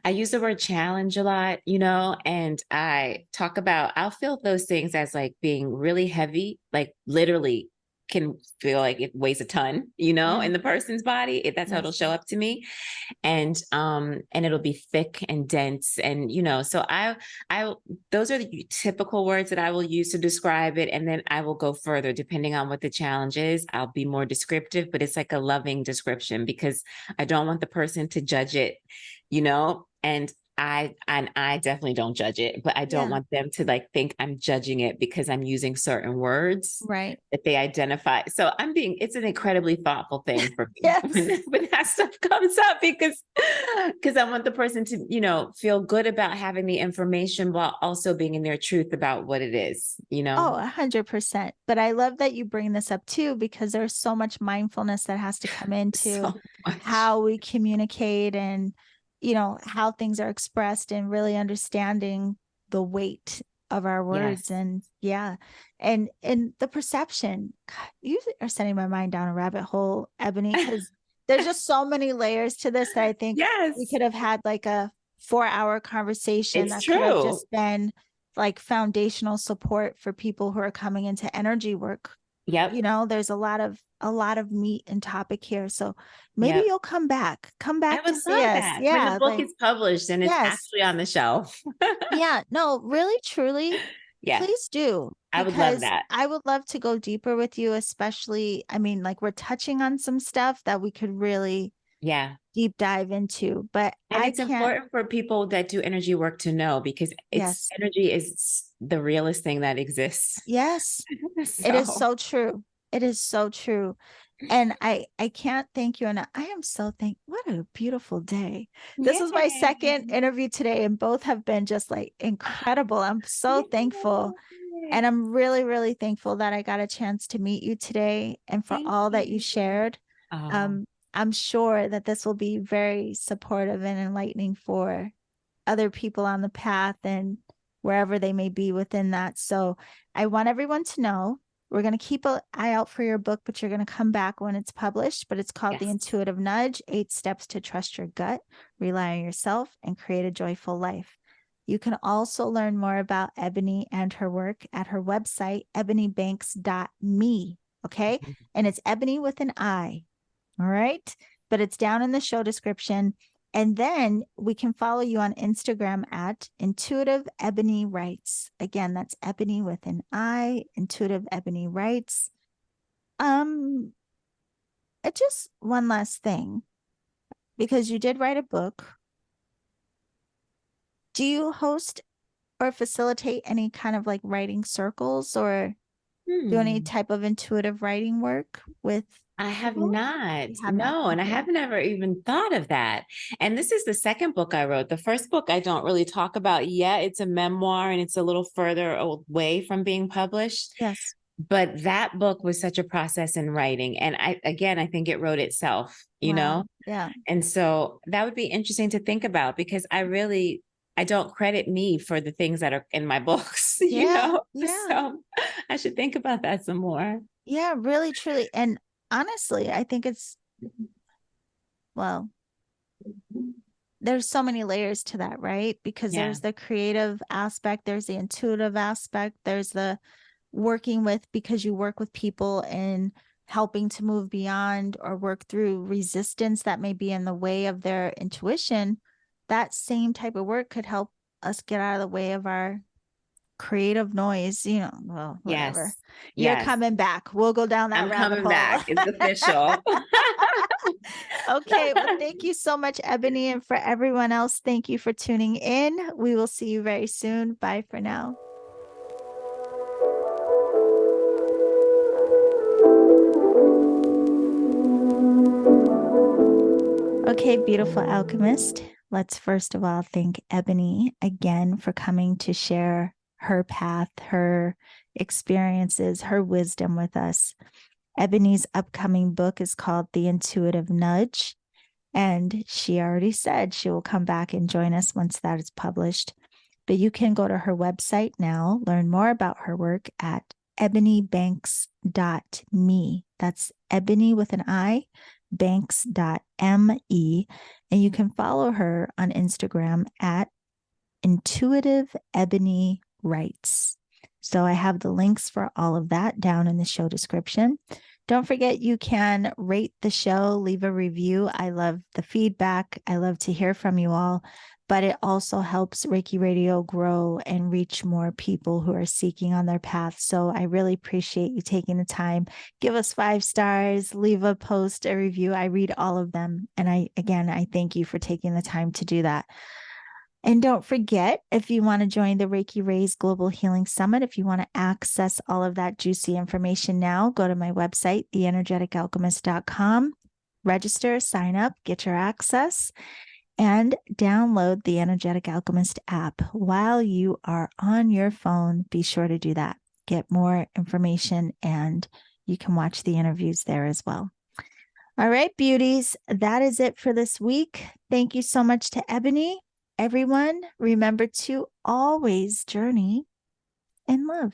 use the word challenge a lot, you know, and I'll feel those things as like being really heavy, like literally can feel like it weighs a ton, you know, Yeah. in the person's body. That's how it'll Yes. show up to me. And it'll be thick and dense. And, you know, so I, those are the typical words that I will use to describe it. And then I will go further depending on what the challenge is. I'll be more descriptive, but it's like a loving description because I don't want the person to judge it, you know, and I definitely don't judge it, but I don't Yeah. want them to like think I'm judging it because I'm using certain words Right. that they identify. So it's an incredibly thoughtful thing for me Yes. when that stuff comes up because I want the person to, you know, feel good about having the information while also being in their truth about what it is, you Oh, know? 100%. But I love that you bring this up too, because there's so much mindfulness that has to come into So much. how we communicate and, you know, how things are expressed and really understanding the weight of our words. Yes. And yeah. And the perception. God, you are sending my mind down a rabbit hole, Ebony, because there's just so many layers to this that I think we Yes. could have had like a 4 hour conversation It's that could have true. just been like foundational support for people who are coming into energy work. You Yep. know, there's a lot of meat and topic here. So maybe Yep. you'll come I back to would see love us. that when the Yeah, book like is published and it's yes. actually on the shelf. Yeah, no, really truly, Yeah, please do I would love because that. I would love to go deeper with you, especially I mean, like we're touching on some stuff that we could really Yeah. deep dive into, but And I it's can't important for people that do energy work to know because yes. energy is the realest thing that exists. Yes. It is So, so true. It is so true. And I can't thank you enough. I am so thank what a beautiful day. This is my second yay. interview today, and both have been just like incredible. I'm so thankful. Yay. And I'm really, really thankful that I got a chance to meet you today and for Thank all that you you. shared. Oh, Um, I'm sure that this will be very supportive and enlightening for other people on the path and wherever they may be within that. So I want everyone to know we're going to keep an eye out for your book, but you're going to come back when it's published. But it's called The yes. Intuitive Nudge 8 Steps to Trust Your Gut, Rely on Yourself, and Create a Joyful Life. You can also learn more about Ebony and her work at her website, ebonybanks.me. Okay. And it's Ebony with an I. All right. But it's down in the show description. And then we can follow you on Instagram at Intuitive Ebony Writes. Again, that's Ebony with an I, Intuitive Ebony Writes. Just one last thing, because you did write a book. Do you host or facilitate any kind of like writing circles or do any type of intuitive writing work with I have people? not. You have not. No, and I Okay. have never even thought of that. And this is the second book I wrote. The first book I don't really talk about yet. It's a memoir and it's a little further away from being published. Yes. But that book was such a process in writing. And I think it wrote itself, you know? Wow. Yeah. And so that would be interesting to think about because I don't credit me for the things that are in my books, you Yeah. know? Yeah. So I should think about that some more. Yeah. Really, truly. And honestly, I think well, there's so many layers to that, right? Because Yeah. there's the creative aspect, there's the intuitive aspect, there's the working with, because you work with people and helping to move beyond or work through resistance that may be in the way of their intuition. That same type of work could help us get out of the way of our creative noise, well, whatever. Yes. You're Yes. coming back. We'll go down that I'm rabbit coming hole. back. It's official. Okay. Well, thank you so much, Ebony. And for everyone else, thank you for tuning in. We will see you very soon. Bye for now. Okay, beautiful alchemist. Let's first of all thank Ebony again for coming to share her path, her experiences, her wisdom with us. Ebony's upcoming book is called The Intuitive Nudge, and she already said she will come back and join us once that is published. But you can go to her website now, learn more about her work at ebonybanks.me. That's Ebony with an I, banks.me. And you can follow her on Instagram at Intuitive Ebony Writes. So I have the links for all of that down in the show description. Don't forget, you can rate the show, leave a review. I love the feedback. I love to hear from you all, but it also helps Reiki Radio grow and reach more people who are seeking on their path. So I really appreciate you taking the time. Give us 5 stars, leave a post, a review. I read all of them. And I thank you for taking the time to do that. And don't forget, if you want to join the Reiki Rays Global Healing Summit, if you want to access all of that juicy information now, go to my website, theenergeticalchemist.com, register, sign up, get your access, and download the Energetic Alchemist app. While you are on your phone, be sure to do that. Get more information and you can watch the interviews there as well. All right, beauties, that is it for this week. Thank you so much to Ebony. Everyone, remember to always journey in love.